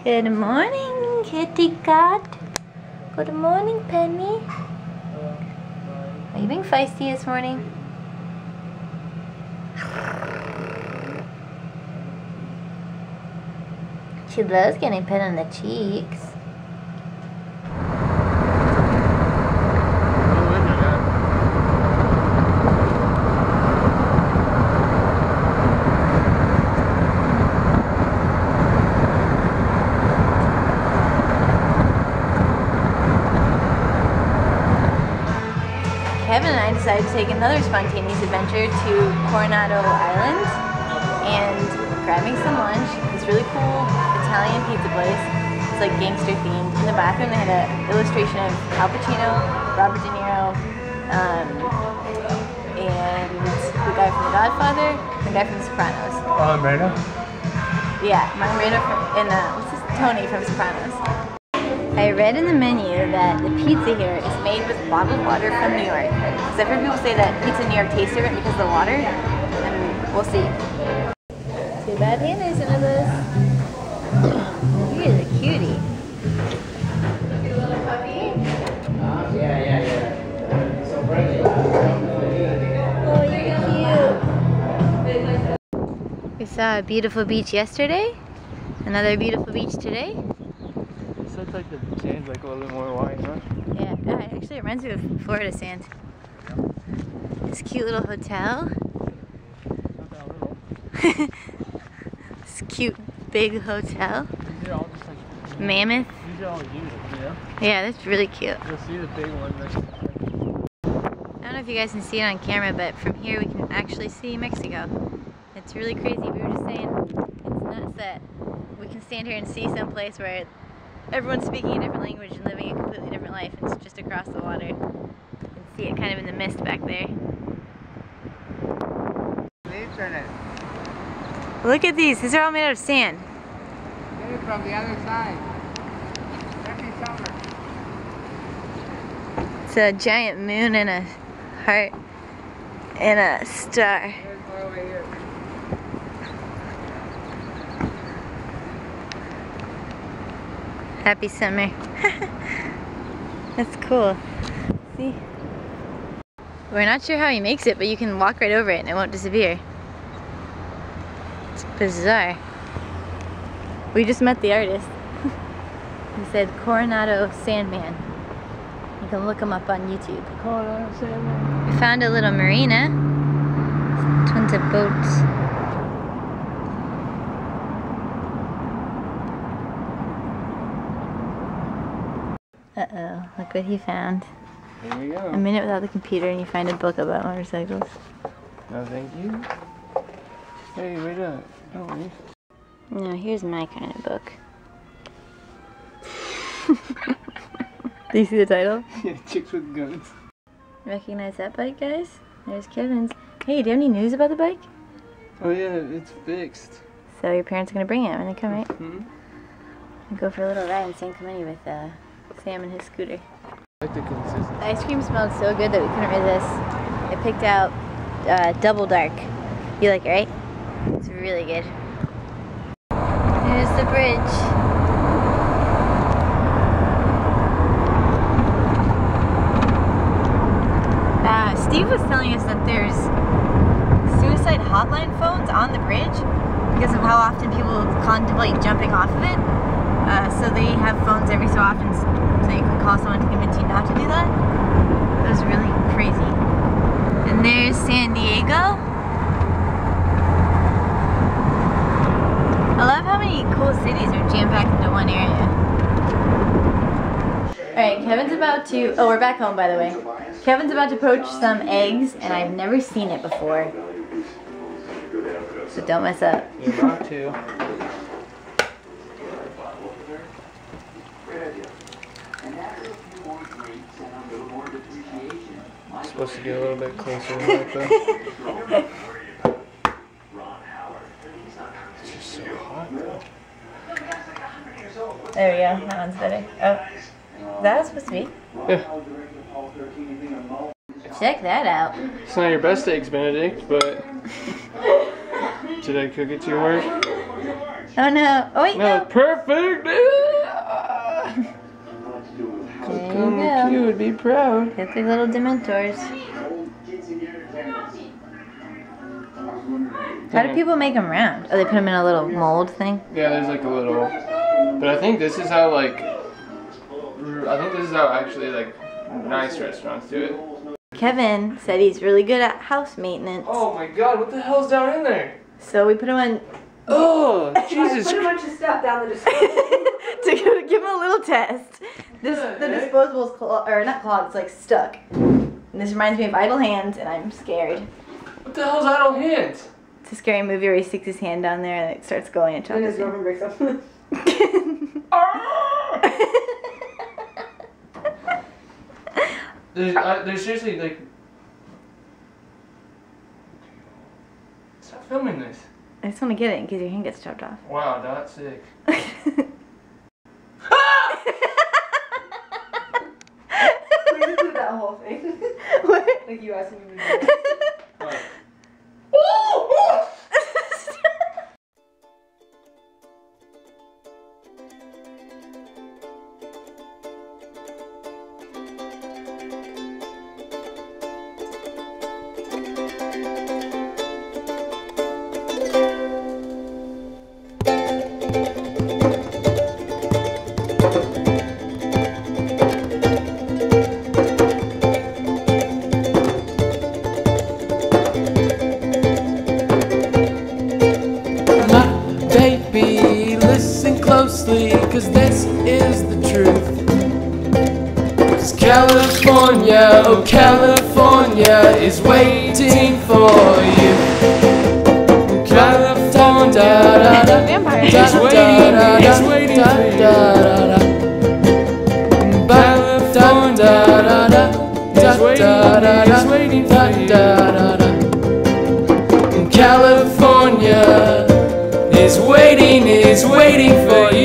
Good morning, kitty cat. Good morning, Penny. Are you being feisty this morning? She loves getting pet on the cheeks. Kevin and I decided to take another spontaneous adventure to Coronado Island and grabbing some lunch. This really cool Italian pizza place. It's like gangster themed. In the bathroom they had an illustration of Al Pacino, Robert De Niro, and the guy from The Godfather, and the guy from The Sopranos. Marina? Yeah, Marina and what's this? Tony from Sopranos. I read in the menu that the pizza here is made with bottled water from New York. Because I've heard people say that pizza in New York tastes different because of the water, and we'll see. Too bad Hannah isn't with us. You're the cutie. You little puppy? Yeah. So friendly. Oh, you're cute. We saw a beautiful beach yesterday. Another beautiful beach today. Looks like the sand's like a little bit more white, huh? Yeah, actually it reminds me of Florida sand. This cute little hotel. Not that little. This cute big hotel. These are all just like Mammoth. These are all used, you know? Yeah, that's really cute. You'll see the big one. I don't know if you guys can see it on camera, but from here we can actually see Mexico. It's really crazy. We were just saying, it's nuts that we can stand here and see some place where everyone's speaking a different language and living a completely different life. It's just across the water. You can see it kind of in the mist back there. Leaves in it. Look at these. These are all made out of sand. Get it from the other side. Every summer. It's a giant moon and a heart and a star. There's more over here. Happy summer. That's cool. See? We're not sure how he makes it, but you can walk right over it and it won't disappear. It's bizarre. We just met the artist. He said Coronado Sandman. You can look him up on YouTube. Coronado Sandman. We found a little marina. Tons of boats. Uh-oh, look what he found. Here we go. A minute without the computer and you find a book about motorcycles. No, thank you. Hey, wait up. Don't leave. No, here's my kind of book. Do you see the title? Yeah, chicks with guns. Recognize that bike, guys? There's Kevin's. Hey, do you have any news about the bike? Oh yeah, it's fixed. So your parents are going to bring it when they come, right? Mm-hmm. And go for a little ride in San Clemente with Sam and his scooter. I like the consistency. The ice cream smelled so good that we couldn't resist. I picked out Double Dark. You like it, right? It's really good. Here's the bridge. Steve was telling us that there's suicide hotline phones on the bridge because of how often people contemplate jumping off of it. So they have phones every so often so you can call someone to convince you not to do that. It was really crazy. And there's San Diego. I love how many cool cities are jam-packed into one area. Alright, Kevin's about to... Oh, we're back home, by the way. Kevin's about to poach some eggs, and I've never seen it before. So don't mess up. You're about to. I'm supposed to get a little bit closer to that, though. It's just so hot, though. There we go. That one's better. Oh. Is that what it's supposed to be? Yeah. Check that out. It's not your best eggs Benedict, but did I cook it too hard? Oh no. Oh wait, no. Perfect. Q would be proud. Get the little dementors. How do people make them round? Oh, they put them in a little mold thing? Yeah, there's like a little. But I think this is how actually like nice restaurants do it. Kevin said he's really good at house maintenance. Oh my god, what the hell's down in there? So we put him on. Oh, Jesus. Put a bunch of stuff down the disposal. to give him a little test. The disposable's not clogged, it's like stuck. And this reminds me of Idle Hands, and I'm scared. What the hell's Idle Hands? It's a scary movie where he sticks his hand down there and it starts going and And his chocolate. girlfriend breaks up. There's seriously like. Stop filming this. I just want to get it in case your hand gets chopped off. Wow, that's sick. We just did that whole thing. What? Like you asked me to do it. Baby, listen closely, cause this is the truth. 'Cause California, oh California is waiting for you. California, is waiting for you. California is waiting for you.